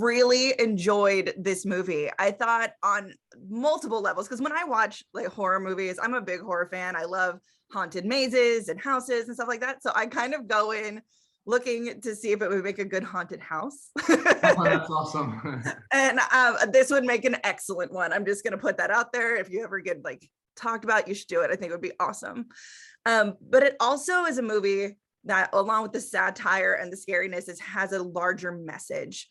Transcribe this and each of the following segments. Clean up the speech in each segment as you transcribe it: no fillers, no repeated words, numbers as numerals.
really enjoyed this movie. I thought on multiple levels, because when I watch like horror movies, I'm a big horror fan. I love haunted mazes and houses and stuff like that. So I kind of go in looking to see if it would make a good haunted house. Oh, that's awesome. And this would make an excellent one. I'm just going to put that out there. If you ever get like talked about, you should do it. I think it would be awesome. But it also is a movie that, along with the satire and the scariness, has a larger message.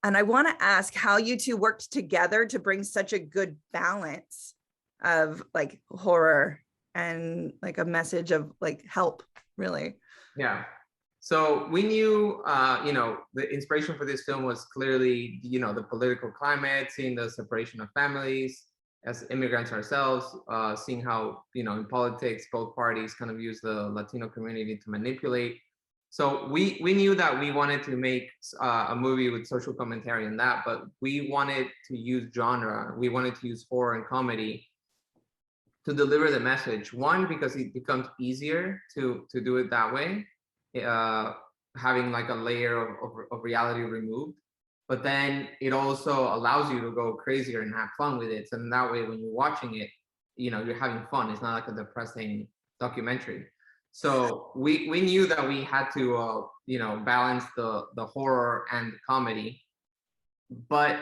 And I want to ask how you two worked together to bring such a good balance of like horror and like a message of like help, really. Yeah. So we knew, the inspiration for this film was clearly, the political climate, seeing the separation of families as immigrants ourselves, seeing how, in politics, both parties kind of use the Latino community to manipulate. So we knew that we wanted to make a movie with social commentary and that, but we wanted to use genre. We wanted to use horror and comedy to deliver the message. One, because it becomes easier to do it that way. Having like a layer of reality removed, but then it also allows you to go crazier and have fun with it. So in that way, when you're watching it, you're having fun. It's not like a depressing documentary. So we knew that we had to balance the horror and the comedy, but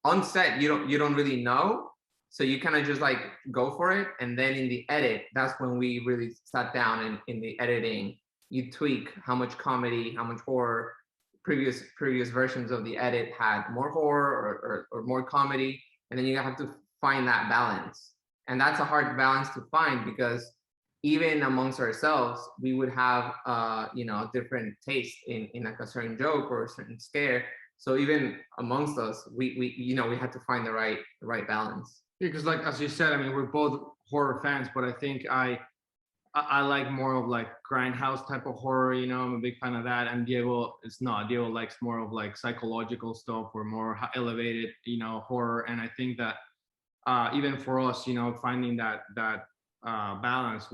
on set you don't really know. So you kind of just like go for it. And then in the edit, that's when we really sat down and in the editing, you tweak how much comedy, how much horror. Previous versions of the edit had more horror or more comedy. And then you have to find that balance. And that's a hard balance to find, because even amongst ourselves, we would have a different taste in like a certain joke or a certain scare. So even amongst us, we had to find the right balance. Because like, as you said, I mean, we're both horror fans, but I think I like more of like grindhouse type of horror, I'm a big fan of that. And Diego is not. Diego likes more of like psychological stuff or more elevated, horror. And I think that even for us, finding that balance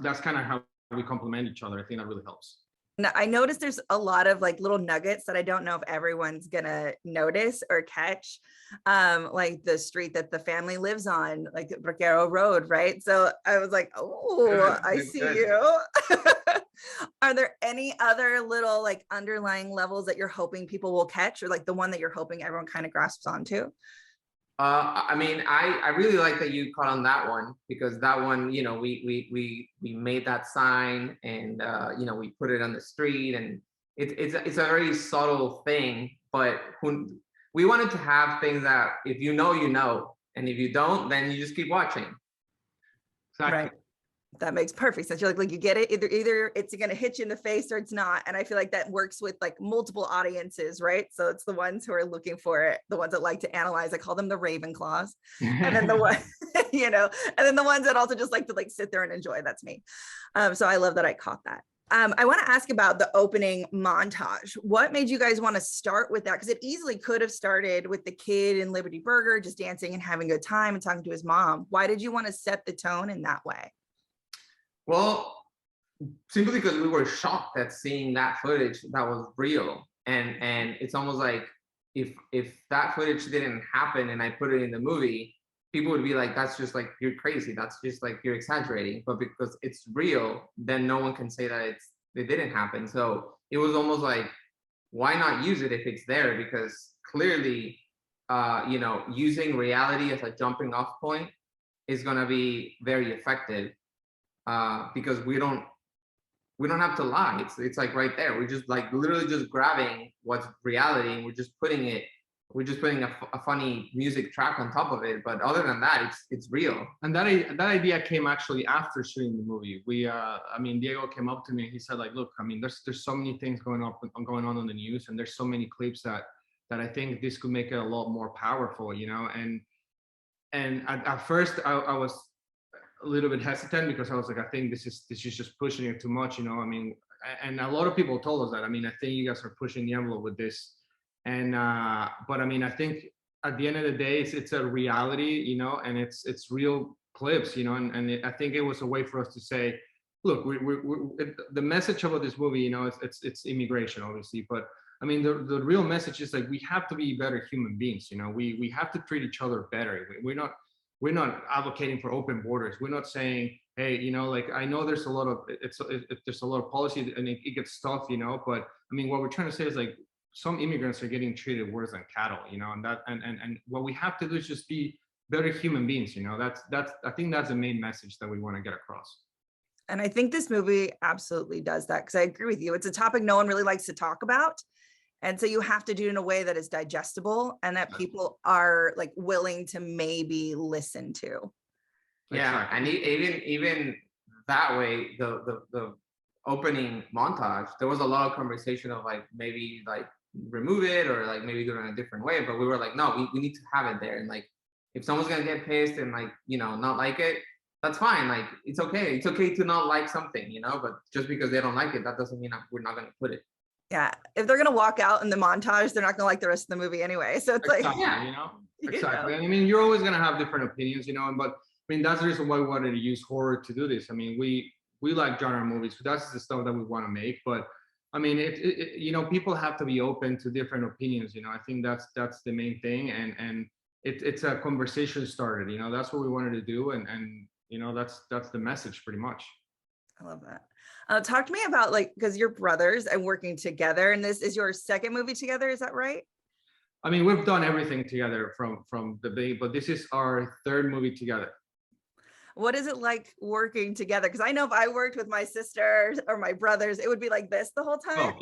that's kind of how we complement each other. I think that really helps. I noticed there's a lot of like little nuggets that I don't know if everyone's gonna notice or catch, like the street that the family lives on, like Bracero Road, right? So I was like, oh, I see you. Are there any other little like underlying levels that you're hoping people will catch, or like the one that you're hoping everyone kind of grasps onto? I mean, I really like that you caught on that one, because that one, we made that sign and we put it on the street, and it's a very subtle thing, but we wanted to have things that if you know, and if you don't, then you just keep watching. Exactly. Right. That makes perfect sense. You're like you get it. Either it's going to hit you in the face or it's not. And I feel like that works with like multiple audiences, right? So it's the ones who are looking for it, the ones that like to analyze. I call them the Ravenclaws, and then the one, and then the ones that also just like to like sit there and enjoy. That's me. So I love that I caught that. I want to ask about the opening montage. What made you guys want to start with that? Because it easily could have started with the kid in Liberty Burger just dancing and having a good time and talking to his mom. Why did you want to set the tone in that way? Well, simply because we were shocked at seeing that footage that was real, and it's almost like if that footage didn't happen and I put it in the movie, people would be like, that's just like, you're crazy, that's just like, you're exaggerating. But because it's real, then no one can say that it didn't happen. So it was almost like, why not use it if it's there? Because clearly using reality as a jumping off point is going to be very effective. Because we don't have to lie. It's like right there. We're just like literally just grabbing what's reality, and we're just putting a funny music track on top of it. But other than that, it's real. And that idea came actually after shooting the movie. Diego came up to me and he said, like, look, I mean, there's so many things going on the news, and there's so many clips that I think this could make it a lot more powerful, And at first I was a little bit hesitant, because I was like, I think this is just pushing it too much, I mean, and a lot of people told us that. I mean, I think you guys are pushing the envelope with this, and but I mean, I think at the end of the day, it's a reality, and it's real clips, I think it was a way for us to say, look, the message about this movie, it's immigration, obviously, but I mean, the real message is like we have to be better human beings. You know, we have to treat each other better. We're not advocating for open borders. We're not saying, hey, you know, like I know there's a lot of there's a lot of policy and it gets tough, you know. But I mean, what we're trying to say is like some immigrants are getting treated worse than cattle, you know, and what we have to do is just be better human beings, you know. That's I think that's the main message that we want to get across. And I think this movie absolutely does that, because I agree with you. It's a topic no one really likes to talk about. And so you have to do it in a way that is digestible and that people are like willing to maybe listen to. Yeah, and even that way, the opening montage, there was a lot of conversation of like maybe like remove it or like maybe do it in a different way. But we were like, no, we need to have it there. And like if someone's gonna get pissed and like, you know, not like it, that's fine. Like it's okay. It's okay to not like something, you know, but just because they don't like it, that doesn't mean we're not gonna put it. Yeah, if they're gonna walk out in the montage, they're not gonna like the rest of the movie anyway. So it's exactly, like, you know, exactly. I mean, you're always gonna have different opinions, you know. But I mean, that's the reason why we wanted to use horror to do this. I mean, we like genre movies, so that's the stuff that we want to make. But I mean, you know, people have to be open to different opinions. You know, I think that's the main thing, and it's a conversation started. You know, that's what we wanted to do, and you know, that's the message pretty much. I love that. Talk to me about like, because you're brothers and working together, and this is your second movie together, is that right? I mean, we've done everything together from the beginning, but this is our third movie together. What is it like working together? Because I know if I worked with my sisters or my brothers, it would be like this the whole time.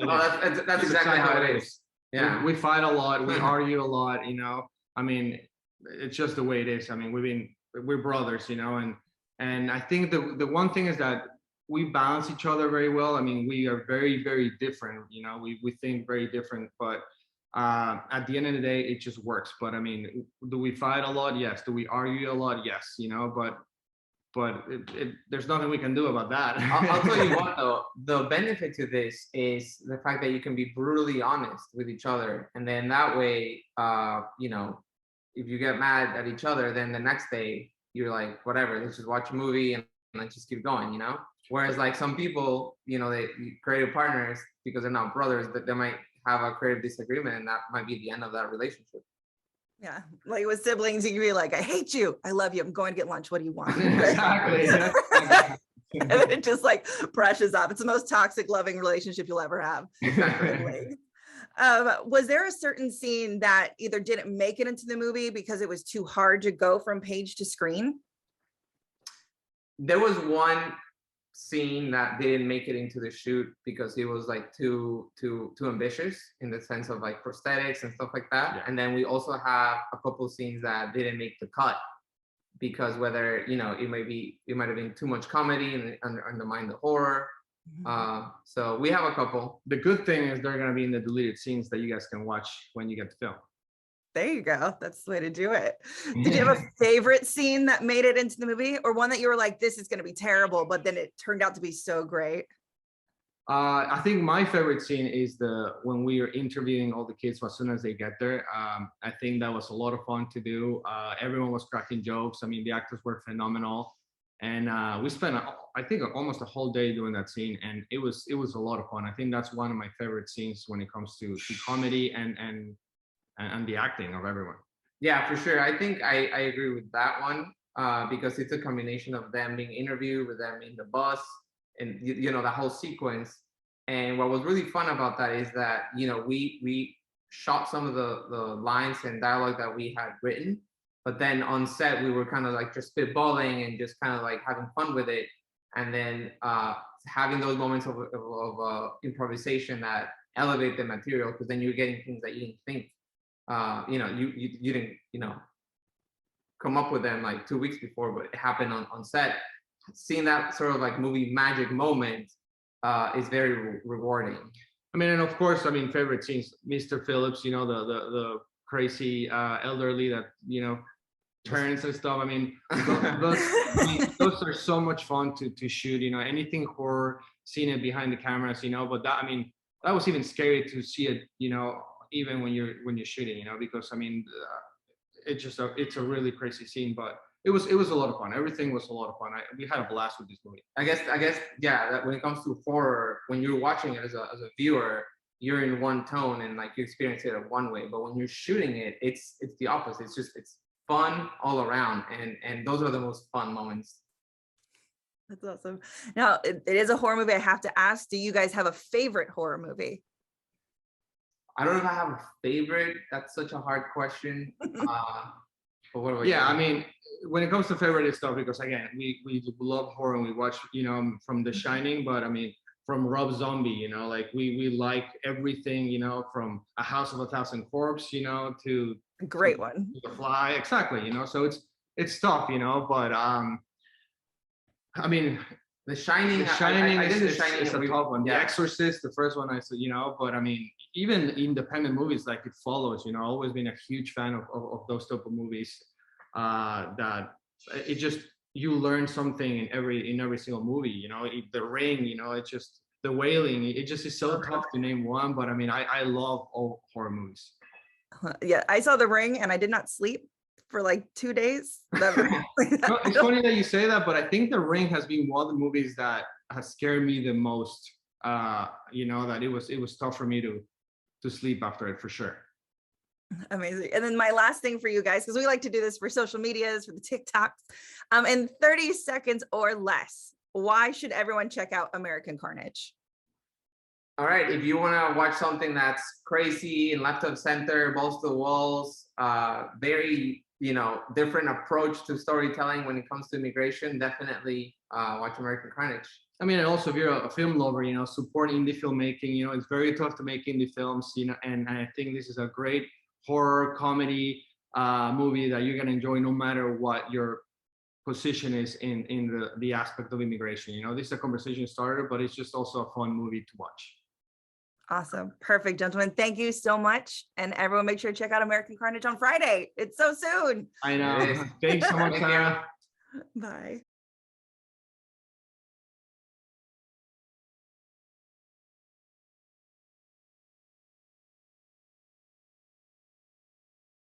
That's exactly how it is. Yeah, we fight a lot, we argue a lot, you know. I mean, it's just the way it is. I mean, we're brothers, you know, and I think the one thing is that we balance each other very well. I mean, we are very, very different, you know, we think very different, but at the end of the day, it just works. But I mean, do we fight a lot? Yes. Do we argue a lot? Yes, you know, but there's nothing we can do about that. I'll tell you what though, the benefit to this is the fact that you can be brutally honest with each other. And then that way, you know, if you get mad at each other, then the next day you're like, whatever, let's just watch a movie and let's just keep going, you know? Whereas like some people, you know, they creative partners, because they're not brothers, that they might have a creative disagreement and that might be the end of that relationship. Yeah, like with siblings, you can be like, I hate you, I love you, I'm going to get lunch, what do you want? Exactly. And then it just like brushes off. It's the most toxic loving relationship you'll ever have. Exactly. Was there a certain scene that either didn't make it into the movie because it was too hard to go from page to screen? There was one scene that didn't make it into the shoot because it was like too ambitious in the sense of like prosthetics and stuff like that. Yeah. And then we also have a couple scenes that didn't make the cut because whether, you know, it might have been too much comedy and undermine the horror. So we have a couple. The good thing is they're going to be in the deleted scenes that you guys can watch when you get to film. There you go. That's the way to do it. Did you have a favorite scene that made it into the movie, or one that you were like, this is going to be terrible, but then it turned out to be so great? I think my favorite scene is when we are interviewing all the kids as soon as they get there. I think that was a lot of fun to do. Everyone was cracking jokes. I mean, the actors were phenomenal. And we spent, I think, almost a whole day doing that scene, and it was a lot of fun. I think that's one of my favorite scenes when it comes to comedy and the acting of everyone. Yeah, for sure. I think I agree with that one because it's a combination of them being interviewed, with them in the bus, and you know, the whole sequence. And what was really fun about that is that, you know, we shot some of the lines and dialogue that we had written, but then on set we were kind of like just spitballing and just kind of like having fun with it, and then having those moments of improvisation that elevate the material, because then you're getting things that you didn't think. You know, you didn't, you know, come up with them like 2 weeks before, but it happened on set. Seeing that sort of like movie magic moment is very rewarding. I mean, and of course, I mean, favorite scenes, Mr. Phillips, you know, the crazy elderly that, you know, turns and stuff. I mean, those are so much fun to shoot, you know, anything horror, seeing it behind the cameras, you know, but that, I mean, that was even scary to see it, you know, even when you're shooting, you know, because I mean, it's a really crazy scene, but it was a lot of fun. Everything was a lot of fun. We had a blast with this movie. I guess, yeah. That when it comes to horror, when you're watching it as a viewer, you're in one tone and like you experience it one way, but when you're shooting it, it's the opposite. It's fun all around, and those are the most fun moments. That's awesome. Now, it is a horror movie. I have to ask, do you guys have a favorite horror movie? I don't know if I have a favorite. That's such a hard question. But what about Yeah, you? I mean, when it comes to favorite stuff, because again, we love horror and we watch, from The Shining, but I mean, from Rob Zombie, like we like everything, from A House of a Thousand Corpses, to Great one. The Fly, exactly, so it's tough, but I mean, The Shining. The Shining I did The is Shining. a tough one. Yeah. The Exorcist, the first one I saw, but I mean, even independent movies like It Follows, always been a huge fan of those type of movies. That it just, you learn something in every single movie. The Ring, it's just The Wailing. It just is so tough to name one, but I mean, I love all horror movies. Yeah, I saw The Ring and I did not sleep for like 2 days. No, it's funny that you say that, but I think The Ring has been one of the movies that has scared me the most. That it was tough for me to sleep after it, for sure. Amazing. And then my last thing for you guys, because we like to do this for social medias, for the TikToks, in 30 seconds or less, why should everyone check out American Carnage? All right, if you want to watch something that's crazy and left of center, balls to the walls, very different approach to storytelling when it comes to immigration, definitely watch American Carnage. I mean, and also if you're a film lover, support indie filmmaking. It's very tough to make indie films, and I think this is a great horror comedy movie that you're gonna enjoy no matter what your position is in the aspect of immigration. This is a conversation starter, but it's just also a fun movie to watch. Awesome. Perfect, gentlemen. Thank you so much. And everyone make sure to check out American Carnage on Friday. It's so soon. I know. Thanks so much, Sarah. Bye.